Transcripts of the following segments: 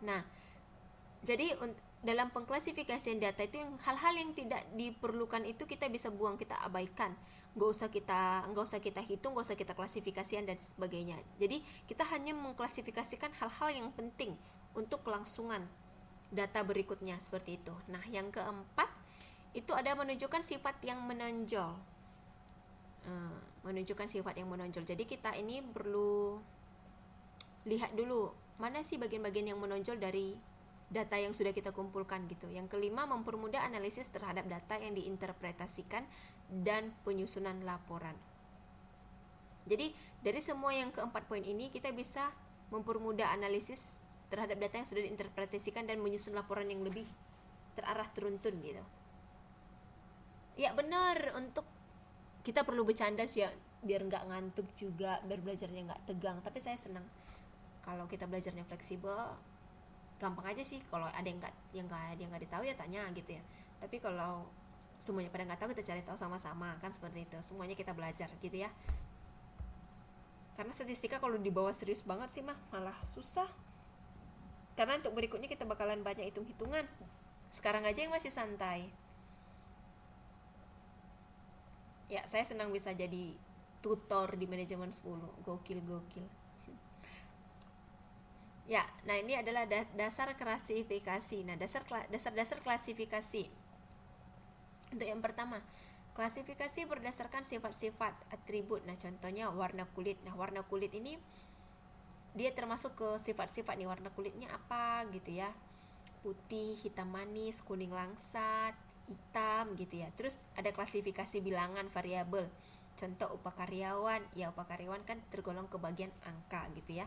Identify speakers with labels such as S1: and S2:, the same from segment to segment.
S1: Nah, jadi dalam pengklasifikasian data itu yang hal-hal yang tidak diperlukan itu kita bisa buang, kita abaikan. Nggak usah kita hitung, nggak usah kita klasifikasian dan sebagainya. Jadi kita hanya mengklasifikasikan hal-hal yang penting untuk kelangsungan data berikutnya seperti itu. Nah, yang keempat itu ada menunjukkan sifat yang menonjol. Menunjukkan sifat yang menonjol. Jadi kita ini perlu lihat dulu mana sih bagian-bagian yang menonjol dari data yang sudah kita kumpulkan gitu. Yang kelima, mempermudah analisis terhadap data yang diinterpretasikan dan penyusunan laporan. Jadi dari semua yang keempat poin ini kita bisa mempermudah analisis terhadap data yang sudah diinterpretasikan dan menyusun laporan yang lebih terarah teruntun gitu. Ya benar, untuk kita perlu bercanda sih ya, biar nggak ngantuk juga, biar belajarnya nggak tegang. Tapi saya senang kalau kita belajarnya fleksibel, gampang aja sih. Kalau ada yang nggak ditahu ya tanya gitu ya. Tapi kalau semuanya pada nggak tahu, kita cari tahu sama-sama, kan seperti itu. Semuanya kita belajar gitu ya. Karena statistika kalau dibawa serius banget sih mah malah susah. Karena untuk berikutnya kita bakalan banyak hitung-hitungan. Sekarang aja yang masih santai. Ya, saya senang bisa jadi tutor di manajemen 10. Gokil. Ya, nah ini adalah dasar klasifikasi. Nah, dasar klasifikasi. Untuk yang pertama, klasifikasi berdasarkan sifat-sifat atribut. Nah, contohnya warna kulit. Nah, warna kulit ini dia termasuk ke sifat-sifat nih, warna kulitnya apa gitu ya. Putih, hitam manis, kuning langsat, hitam gitu ya. Terus ada klasifikasi bilangan variabel. Contoh upah karyawan, ya upah karyawan kan tergolong ke bagian angka gitu ya.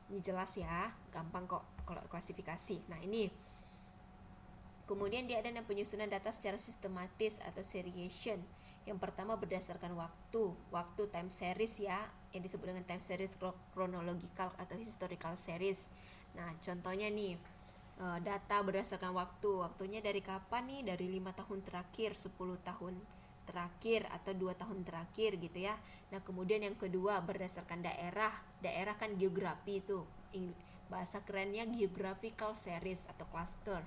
S1: Ini jelas ya, gampang kok kalau klasifikasi. Nah, ini kemudian dia ada penyusunan data secara sistematis atau seriation. Yang pertama berdasarkan waktu time series ya, yang disebut dengan time series chronological atau historical series. Nah, contohnya nih, data berdasarkan waktunya dari kapan nih, dari 5 tahun terakhir, 10 tahun terakhir, atau 2 tahun terakhir gitu ya. Nah, kemudian yang kedua berdasarkan daerah kan geografi itu, bahasa kerennya geographical series atau cluster.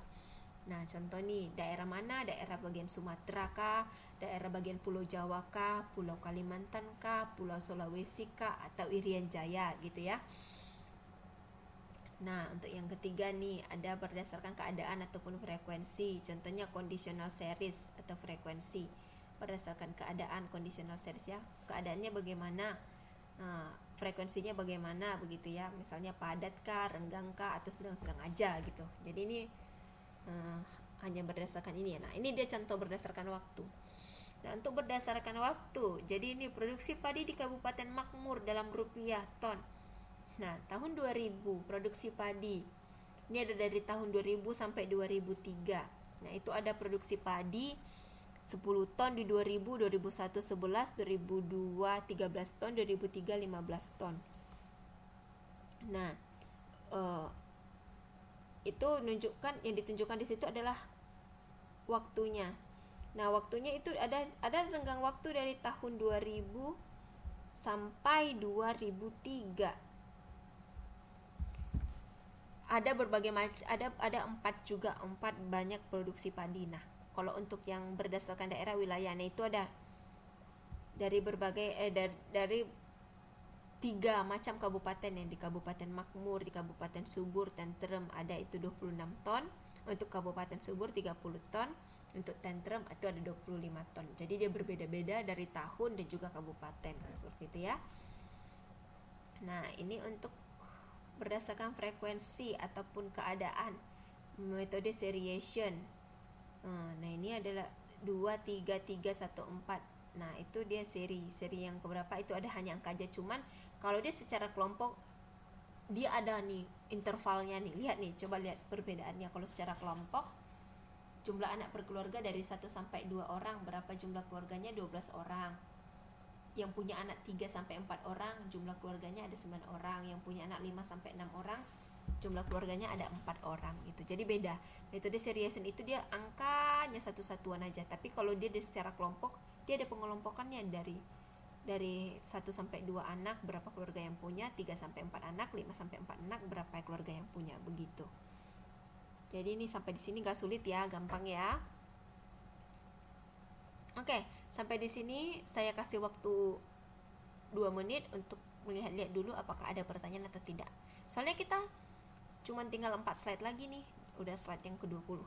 S1: Nah, contoh nih, daerah mana? Daerah bagian Sumatera kah? Daerah bagian Pulau Jawa kah? Pulau Kalimantan kah? Pulau Sulawesi kah? Atau Irian Jaya gitu ya. Nah, untuk yang ketiga nih, ada berdasarkan keadaan ataupun frekuensi. Contohnya conditional series atau frekuensi. Berdasarkan keadaan conditional series ya. Keadaannya bagaimana? Frekuensinya bagaimana begitu ya. Misalnya padat kah, renggang kah, atau sedang-sedang aja gitu. Jadi ini hanya berdasarkan ini ya. Nah, ini dia contoh berdasarkan waktu. Nah, untuk berdasarkan waktu, jadi ini produksi padi di Kabupaten Makmur dalam rupiah ton. Nah, tahun 2000 produksi padi. Ini ada dari tahun 2000 sampai 2003. Nah, itu ada produksi padi 10 ton di 2000, 2001 11, 2002 13 ton, 2003 15 ton. Nah, itu yang ditunjukkan di situ adalah waktunya. Nah, waktunya itu ada renggang waktu dari tahun 2000 sampai 2003. Ada berbagai macam, ada empat banyak produksi padi. Nah, kalau untuk yang berdasarkan daerah wilayahnya itu ada dari berbagai dari 3 macam kabupaten. Yang di Kabupaten Makmur, di Kabupaten Subur, Tentrem ada itu 26 ton. Untuk Kabupaten Subur 30 ton. Untuk Tentrem itu ada 25 ton. Jadi dia berbeda-beda dari tahun dan juga kabupaten. Seperti itu ya. Nah, ini untuk berdasarkan frekuensi ataupun keadaan, metode seriation. Nah, ini adalah 2, 3, 3, 1, 4. Nah, itu dia seri yang keberapa itu ada hanya angka aja. Cuman kalau dia secara kelompok, dia ada nih intervalnya nih. Lihat nih, coba lihat perbedaannya. Kalau secara kelompok, jumlah anak per keluarga dari 1 sampai 2 orang, berapa jumlah keluarganya? 12 orang. Yang punya anak 3 sampai 4 orang, jumlah keluarganya ada 9 orang. Yang punya anak 5 sampai 6 orang, jumlah keluarganya ada 4 orang gitu. Jadi beda. Metode seriation itu dia angkanya satu-satuan aja. Tapi kalau dia secara kelompok, dia ada pengelompokannya dari Dari 1 sampai 2 anak berapa keluarga yang punya, 3 sampai 4 anak, 5 sampai 4 anak berapa keluarga yang punya, begitu. Jadi ini sampai di sini gak sulit ya, gampang ya. Oke, sampai di sini saya kasih waktu 2 menit untuk melihat-lihat dulu apakah ada pertanyaan atau tidak. Soalnya kita cuma tinggal 4 slide lagi nih, udah slide yang ke-20.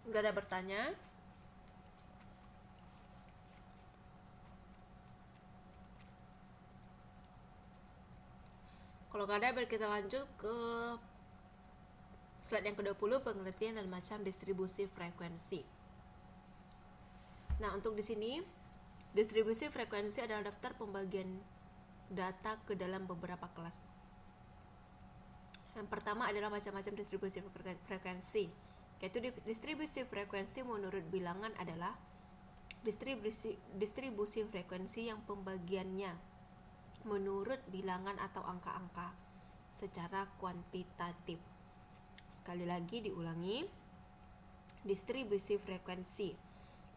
S1: Nggak ada bertanya? Kalau nggak ada, kita lanjut ke slide yang ke-20, pengertian dan macam distribusi frekuensi. Nah, untuk di sini distribusi frekuensi adalah daftar pembagian data ke dalam beberapa kelas. Yang pertama adalah macam-macam distribusi frekuensi, yaitu distribusi frekuensi menurut bilangan adalah distribusi frekuensi yang pembagiannya menurut bilangan atau angka-angka secara kuantitatif. Sekali lagi diulangi, distribusi frekuensi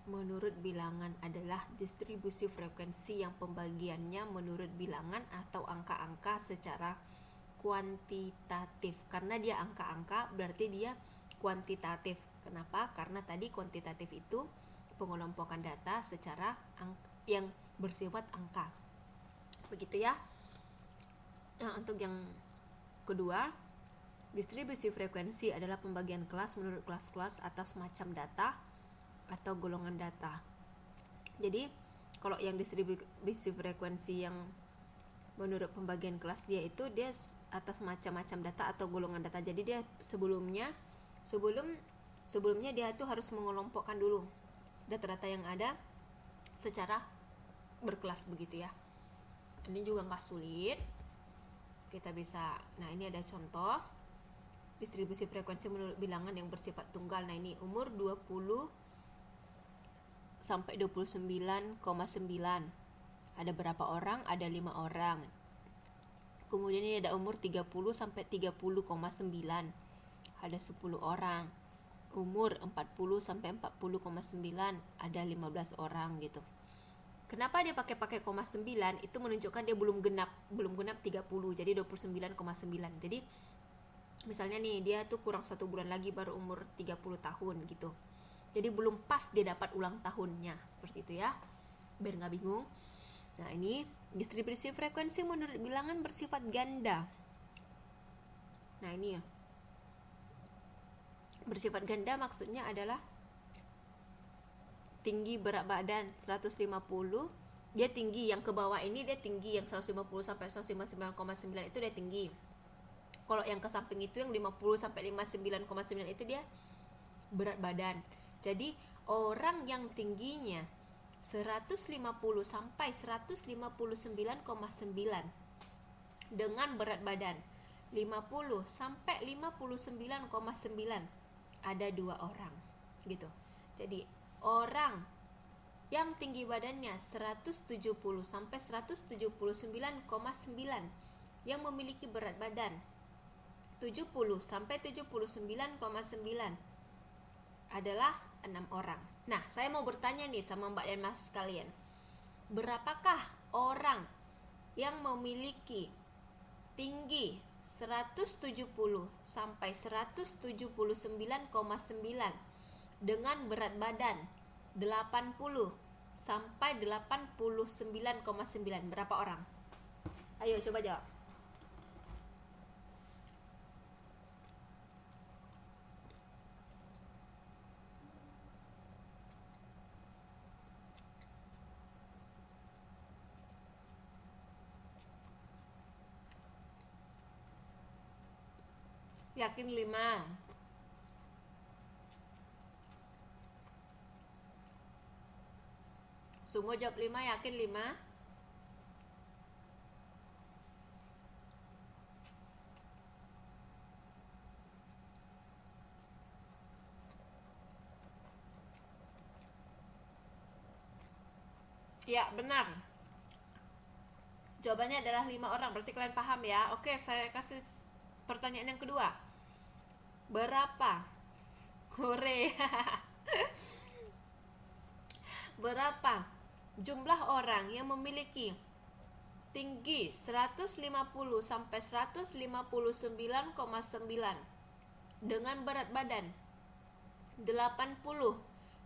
S1: menurut bilangan adalah distribusi frekuensi yang pembagiannya menurut bilangan atau angka-angka secara kuantitatif. Karena dia angka-angka berarti dia kuantitatif. Kenapa? Karena tadi kuantitatif itu pengelompokan data secara yang bersifat angka. Begitu ya. Nah, untuk yang kedua, distribusi frekuensi adalah pembagian kelas menurut kelas-kelas atas macam data atau golongan data. Jadi, kalau yang distribusi frekuensi yang menurut pembagian kelas dia atas macam-macam data atau golongan data. Jadi dia sebelumnya dia itu harus mengelompokkan dulu data-data yang ada secara berkelas, begitu ya. Ini juga nggak sulit, kita bisa. Nah, ini ada contoh distribusi frekuensi menurut bilangan yang bersifat tunggal. Nah, ini umur 20 sampai 29,9. Ada berapa orang? Ada 5 orang. Kemudian ini ada umur 30 sampai 30,9. Ada 10 orang. Umur 40 sampai 40,9 ada 15 orang gitu. Kenapa dia pakai 0,9? Itu menunjukkan dia belum genap 30, jadi 29,9. Jadi misalnya nih dia tuh kurang 1 bulan lagi baru umur 30 tahun gitu. Jadi belum pas dia dapat ulang tahunnya, seperti itu ya, biar nggak bingung. Nah, ini distribusi frekuensi menurut bilangan bersifat ganda. Nah, ini ya, bersifat ganda maksudnya adalah tinggi berat badan 150, dia tinggi yang ke bawah ini, dia tinggi yang 150 sampai 159,9 itu dia tinggi. Kalau yang ke samping itu yang 50 sampai 59,9 itu dia berat badan. Jadi orang yang tingginya 150 sampai 159,9 dengan berat badan 50 sampai 59,9 ada 2 orang gitu. Jadi orang yang tinggi badannya 170 sampai 179,9 yang memiliki berat badan 70 sampai 79,9 adalah 6 orang. Nah, saya mau bertanya nih sama Mbak dan Mas sekalian. Berapakah orang yang memiliki tinggi 170 sampai 179,9 dengan berat badan 80 sampai 89,9. Berapa orang? Ayo coba jawab. Yakin 5. Semua jawab 5, yakin 5. Ya, benar. Jawabannya adalah 5 orang. Berarti kalian paham ya. Oke, saya kasih pertanyaan yang kedua. Berapa? Hore. Berapa jumlah orang yang memiliki tinggi 150 sampai 159,9 dengan berat badan 80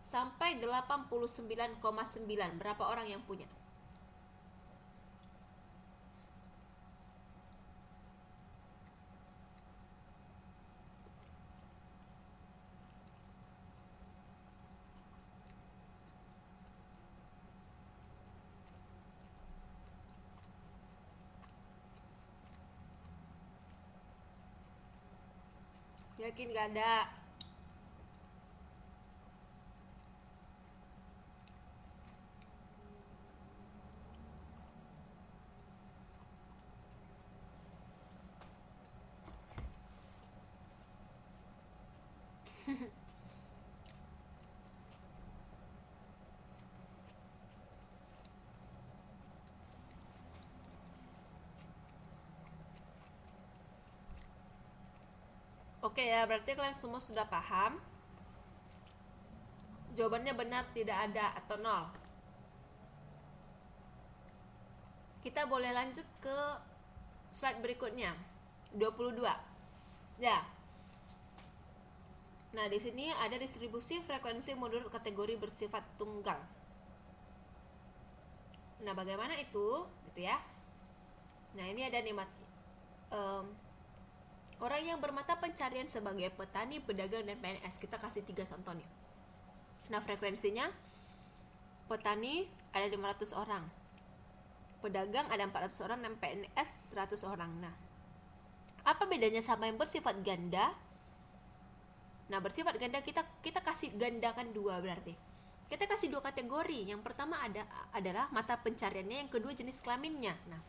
S1: sampai 89,9? Berapa orang yang punya? Yakin gak ada? Oke ya, berarti kalian semua sudah paham. Jawabannya benar, tidak ada, atau 0. Kita boleh lanjut ke slide berikutnya. 22. Ya. Nah, di sini ada distribusi frekuensi menurut kategori bersifat tunggal. Nah, bagaimana itu? Gitu ya. Nah, ini ada nih orang yang bermata pencarian sebagai petani, pedagang, dan PNS. Kita kasih 3 contoh nih. Nah, frekuensinya petani ada 500 orang, pedagang ada 400 orang, dan PNS 100 orang. Nah, apa bedanya sama yang bersifat ganda? Nah, bersifat ganda kita kasih gandakan 2 berarti. Kita kasih 2 kategori. Yang pertama adalah mata pencariannya, yang kedua jenis kelaminnya. Nah,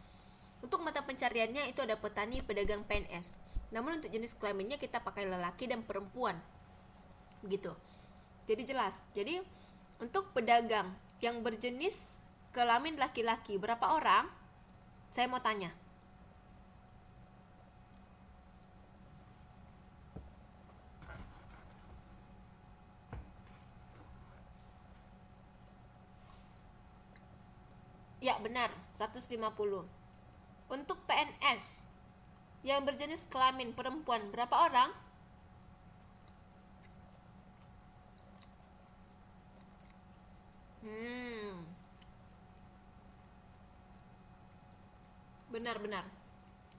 S1: untuk mata pencariannya itu ada petani, pedagang, PNS. Namun untuk jenis kelaminnya kita pakai lelaki dan perempuan. Begitu. Jadi jelas. Jadi untuk pedagang yang berjenis kelamin laki-laki berapa orang? Saya mau tanya. Ya, benar, 150. Untuk PNS yang berjenis kelamin perempuan berapa orang? Benar.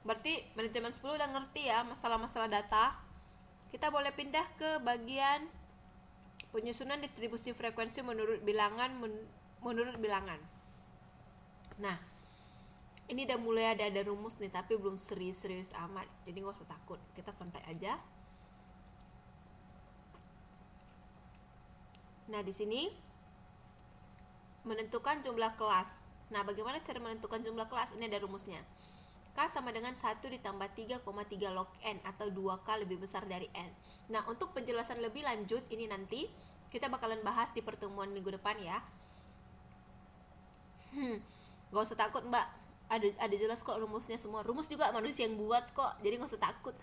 S1: Berarti manajemen 10 udah ngerti ya masalah-masalah data. Kita boleh pindah ke bagian penyusunan distribusi frekuensi menurut bilangan. Nah, ini udah mulai ada rumus nih, tapi belum serius-serius amat. Jadi gak usah takut, kita santai aja. Nah, di sini menentukan jumlah kelas. Nah, bagaimana cara menentukan jumlah kelas? Ini ada rumusnya. K sama dengan 1 ditambah 3,3 log N, atau 2K lebih besar dari N. Nah, untuk penjelasan lebih lanjut, ini nanti kita bakalan bahas di pertemuan minggu depan ya. Gak usah takut, Mbak. Ada jelas kok rumusnya semua. Rumus juga manusia yang buat kok, jadi gak usah takut.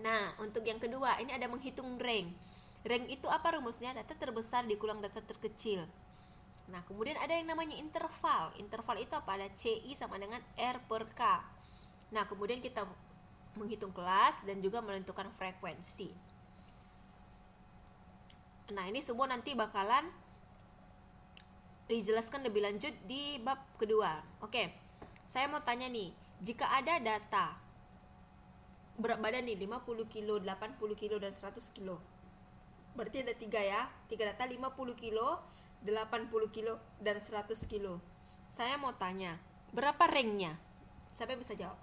S1: Nah, untuk yang kedua, ini ada menghitung rank. Rank itu apa rumusnya? Data terbesar dikulang data terkecil. Nah, kemudian ada yang namanya interval. Interval itu apa? Ada CI sama dengan R per K. Nah, kemudian kita menghitung kelas dan juga menentukan frekuensi. Nah, ini semua nanti bakalan dijelaskan lebih lanjut di bab kedua. Oke, saya mau tanya nih, jika ada data berat badan nih 50 kilo, 80 kilo, dan 100 kilo. Berarti ada 3 ya, 3 data 50 kilo, 80 kilo, dan 100 kilo. Saya mau tanya, berapa ranknya? Siapa yang bisa jawab?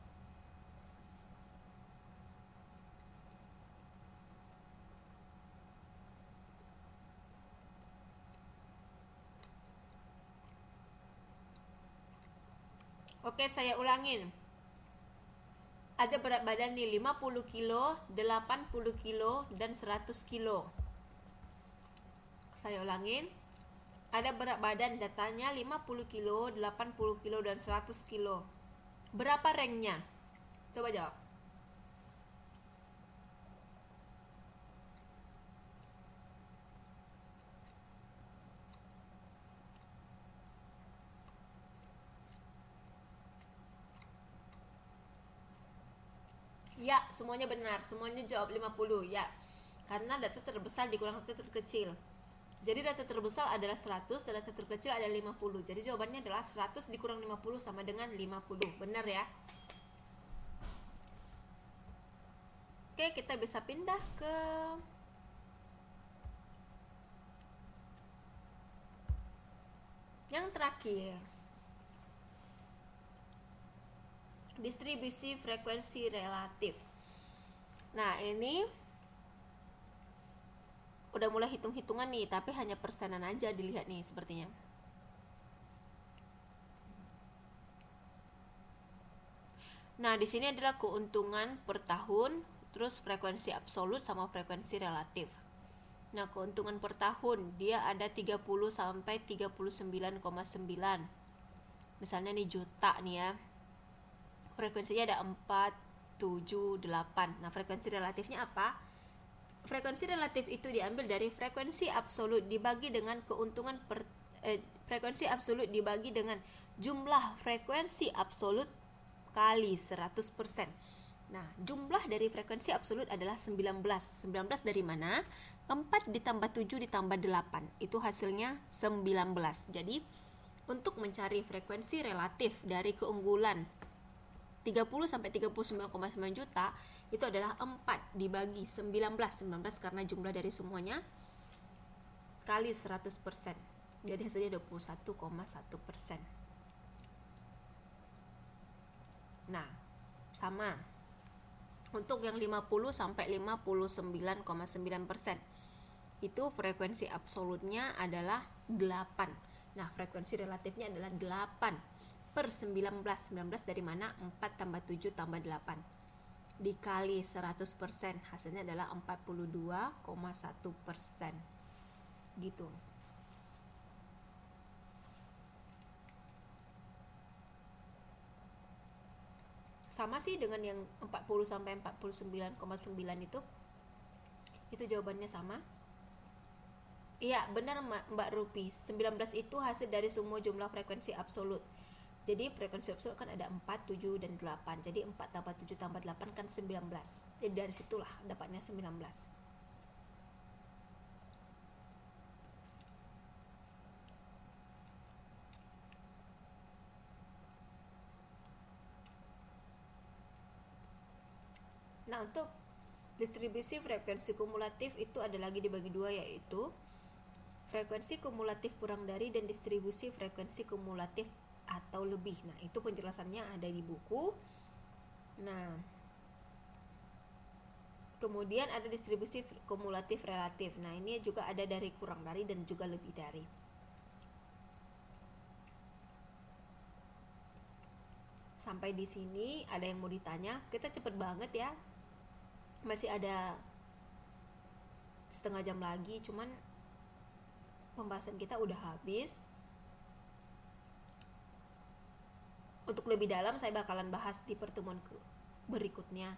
S1: Oke, saya ulangin. Ada berat badan nih 50 kilo, 80 kilo, dan 100 kilo. Saya ulangin. Ada berat badan datanya 50 kilo, 80 kilo, dan 100 kilo. Berapa ranknya? Coba jawab. Ya, semuanya benar. Semuanya jawab 50. Ya. Karena data terbesar dikurang data terkecil. Jadi data terbesar adalah 100 dan data terkecil adalah 50. Jadi jawabannya adalah 100 dikurang 50 sama dengan 50. Benar ya? Oke, kita bisa pindah ke yang terakhir. Distribusi frekuensi relatif. Nah, ini udah mulai hitung-hitungan nih, tapi hanya persenan aja dilihat nih sepertinya. Nah, di sini adalah keuntungan per tahun, terus frekuensi absolut sama frekuensi relatif. Nah, keuntungan per tahun dia ada 30 sampai 39,9. Misalnya nih juta nih ya. Frekuensinya ada 4, 7, 8. Nah, frekuensi relatifnya apa? Frekuensi relatif itu diambil dari frekuensi absolut dibagi dengan keuntungan frekuensi absolut dibagi dengan jumlah frekuensi absolut kali 100%. Nah, jumlah dari frekuensi absolut adalah 19. 19 dari mana? 4 ditambah 7 ditambah 8. Itu hasilnya 19. Jadi, untuk mencari frekuensi relatif dari keunggulan 30 sampai 39,9 juta itu adalah 4 dibagi 19 karena jumlah dari semuanya kali 100%. Jadi hasilnya 21,1%. Nah, sama untuk yang 50 sampai 59,9%. Itu frekuensi absolutnya adalah 8. Nah, frekuensi relatifnya adalah 8 per 19. 19 dari mana? 4 tambah 7 tambah 8 dikali 100%, hasilnya adalah 42,1%. Gitu. Sama sih dengan yang 40 sampai 49,9 itu. Itu jawabannya sama. Iya, benar Mbak Rupi. 19 itu hasil dari semua jumlah frekuensi absolut. Jadi frekuensi absolut kan ada 4, 7, dan 8. Jadi 4 tambah 7 tambah 8 kan 19. Jadi dari situlah dapatnya 19. Nah, untuk distribusi frekuensi kumulatif itu ada lagi dibagi dua, yaitu frekuensi kumulatif kurang dari dan distribusi frekuensi kumulatif atau lebih. Nah, itu penjelasannya ada di buku. Nah, kemudian ada distribusi kumulatif relatif. Nah, ini juga ada dari kurang dari dan juga lebih dari. Sampai di sini ada yang mau ditanya? Kita cepet banget ya. Masih ada setengah jam lagi, cuman pembahasan kita udah habis. Untuk lebih dalam saya bakalan bahas di pertemuan berikutnya.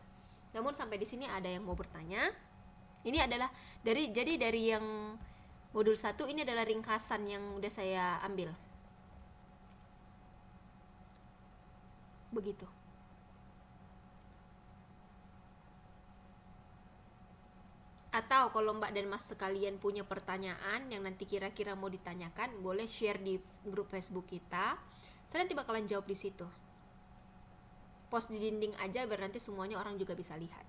S1: Namun sampai di sini ada yang mau bertanya? Ini adalah dari yang modul 1 ini adalah ringkasan yang udah saya ambil. Begitu. Atau kalau Mbak dan Mas sekalian punya pertanyaan yang nanti kira-kira mau ditanyakan, boleh share di grup Facebook kita. Saya nanti bakalan jawab di situ. Post di dinding aja biar nanti semuanya orang juga bisa lihat.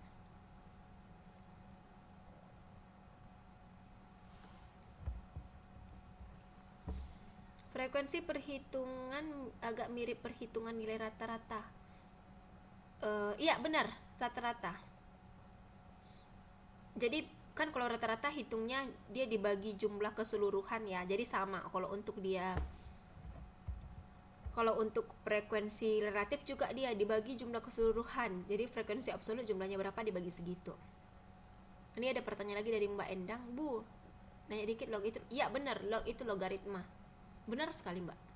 S1: Frekuensi perhitungan agak mirip perhitungan nilai rata-rata. Iya benar, rata-rata. Jadi kan kalau rata-rata hitungnya dia dibagi jumlah keseluruhan ya. Jadi sama kalau untuk frekuensi relatif juga dia dibagi jumlah keseluruhan. Jadi frekuensi absolut jumlahnya berapa dibagi segitu. Ini ada pertanyaan lagi dari Mbak Endang, Bu. Nanya dikit, log itu. Iya benar, log itu logaritma. Benar sekali, Mbak.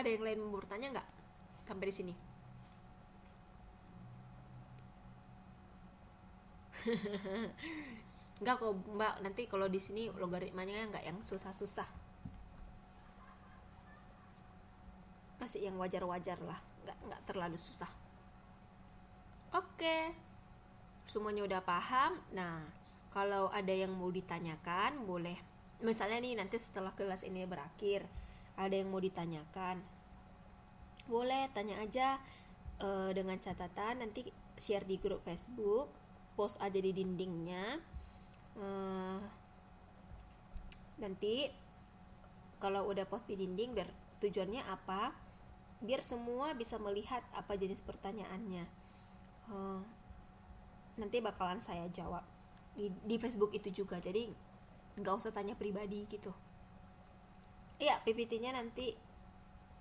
S1: Ada yang lain mau bertanya nggak sampai di sini? Enggak kok Mbak, nanti kalau di sini logaritmanya nggak yang susah-susah, masih yang wajar-wajar lah, nggak terlalu susah. Oke, semuanya udah paham. Nah, kalau ada yang mau ditanyakan boleh, misalnya nih nanti setelah kelas ini berakhir ada yang mau ditanyakan, boleh tanya aja, dengan catatan nanti share di grup Facebook, post aja di dindingnya. Nanti kalau udah post di dinding, biar tujuannya apa, biar semua bisa melihat apa jenis pertanyaannya. Nanti bakalan saya jawab di Facebook itu juga, jadi nggak usah tanya pribadi gitu. Iya, PPT-nya nanti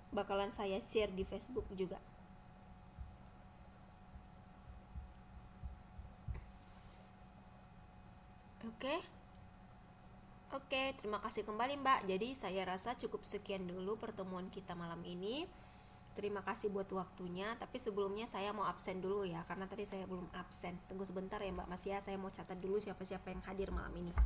S1: bakalan saya share di Facebook juga. Oke, terima kasih kembali Mbak. Jadi saya rasa cukup sekian dulu pertemuan kita malam ini. Terima kasih buat waktunya. Tapi sebelumnya saya mau absen dulu ya, karena tadi saya belum absen. Tunggu sebentar ya Mbak Mas ya, saya mau catat dulu siapa-siapa yang hadir malam ini.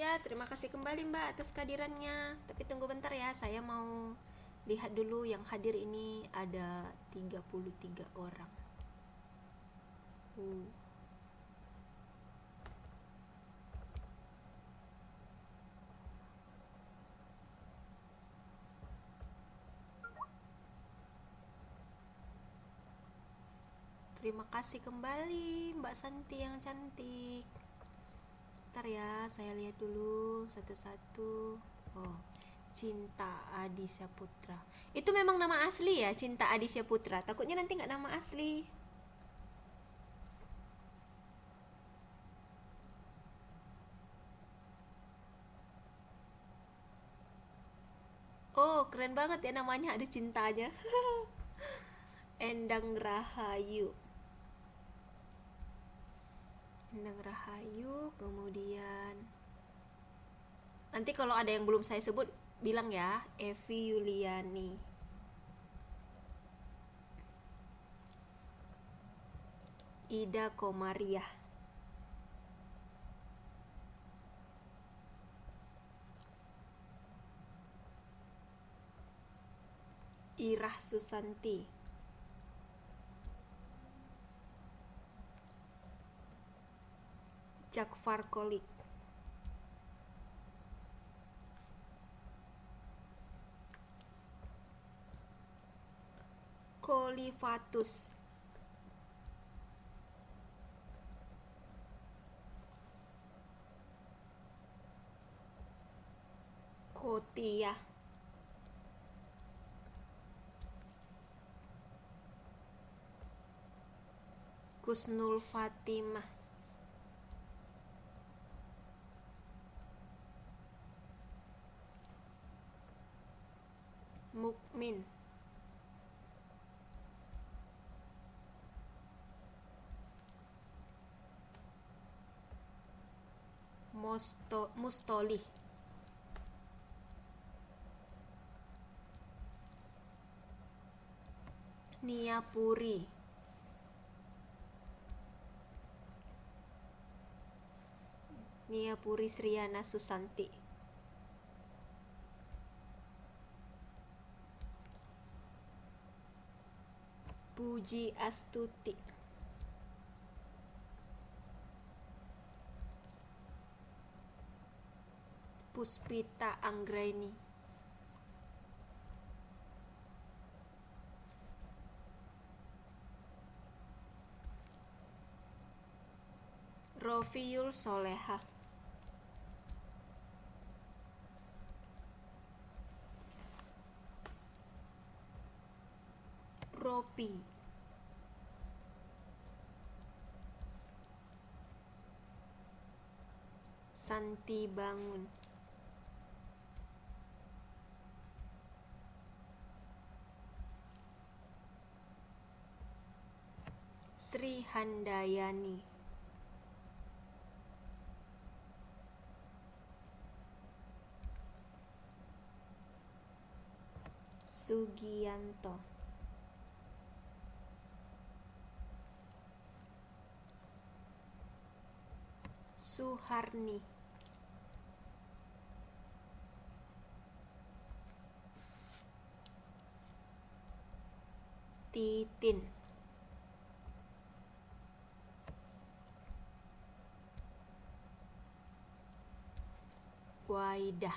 S1: Ya, terima kasih kembali Mbak atas kehadirannya. Tapi tunggu bentar ya, saya mau lihat dulu yang hadir ini ada 33 orang. Terima kasih kembali Mbak Santi yang cantik. Bentar ya, saya lihat dulu satu-satu. Oh, Cinta Adisya Putra. Itu memang nama asli ya, Cinta Adisya Putra. Takutnya nanti nggak nama asli. Oh, keren banget ya namanya, ada cintanya. Endang Rahayu. Endang Rahayu, kemudian nanti kalau ada yang belum saya sebut bilang ya, Evi Yuliani. Ida Komariah. Irah Susanti. Jakfar Kolik. Kolifatus. Kotia. Kusnul Fatimah. Mukmin. Mustoli. Niyapuri. Niyapuri Sriana Susanti. Puji Astuti. Puspita Anggraini. Rofiul Soleha. Ropi. Santi Bangun. Sri Handayani. Sugianto. Suharni. Titin. Waidah.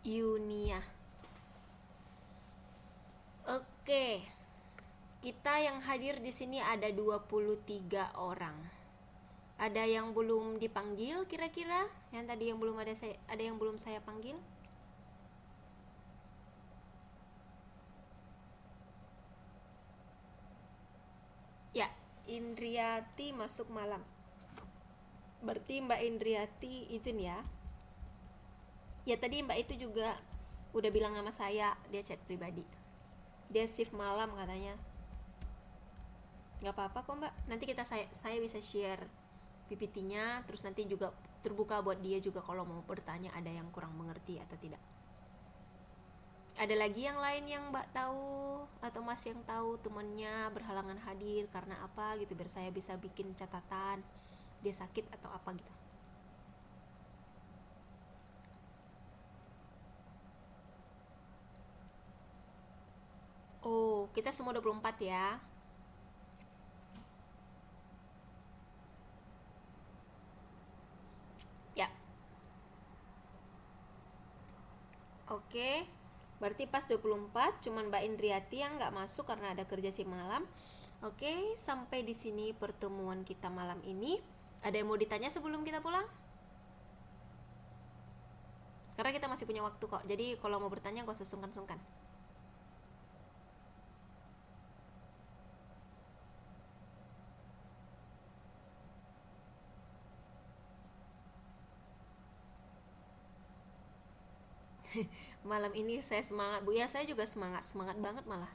S1: Yunia. Oke. Kita yang hadir di sini ada 23 orang. Ada yang belum dipanggil kira-kira? Yang tadi yang belum ada yang belum saya panggil? Ya, Indriati masuk malam. Berarti Mbak Indriati izin ya. Ya tadi Mbak itu juga udah bilang sama saya, dia chat pribadi. Dia shift malam katanya. Gak apa-apa kok Mbak, nanti saya bisa share PPT-nya, terus nanti juga terbuka buat dia juga kalau mau bertanya ada yang kurang mengerti atau tidak. Ada lagi yang lain yang Mbak tahu atau Mas yang tahu temannya berhalangan hadir karena apa gitu, biar saya bisa bikin catatan dia sakit atau apa gitu. Oh, kita semua 24 ya. Ya. Oke. Berarti pas 24, cuman Mbak Indriati yang nggak masuk karena ada kerja shift malam. Oke, sampai di sini pertemuan kita malam ini. Ada yang mau ditanya sebelum kita pulang? Karena kita masih punya waktu kok, jadi kalau mau bertanya gak usah sungkan-sungkan. Malam ini saya semangat Bu ya, saya juga semangat banget malah.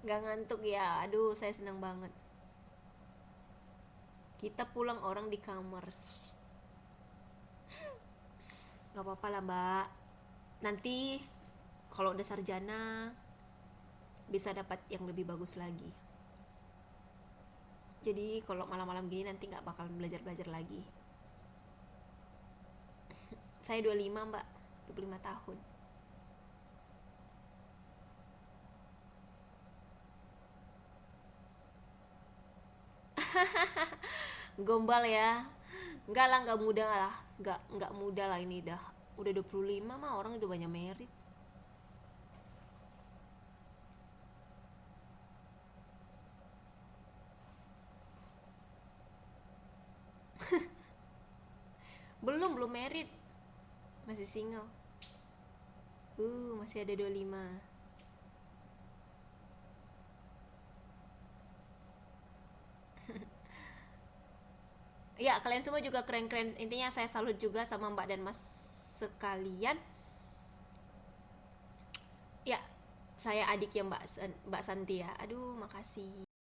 S1: Gak ngantuk ya, aduh saya senang banget. Kita pulang orang di kamar. Gak apa-apa lah Mbak, nanti kalau udah sarjana bisa dapat yang lebih bagus lagi. Jadi kalau malam-malam gini nanti gak bakal belajar-belajar lagi. Saya 25 Mbak, 25 tahun. Gombal ya. Enggak lah, enggak muda lah. Enggak muda lah ini dah. Udah 25 mah orang udah banyak merit. Belum merit. Masih single. Masih ada 25. Ya, kalian semua juga keren-keren. Intinya saya salut juga sama Mbak dan Mas sekalian. Ya, saya adik ya Mbak Santi ya. Aduh, makasih.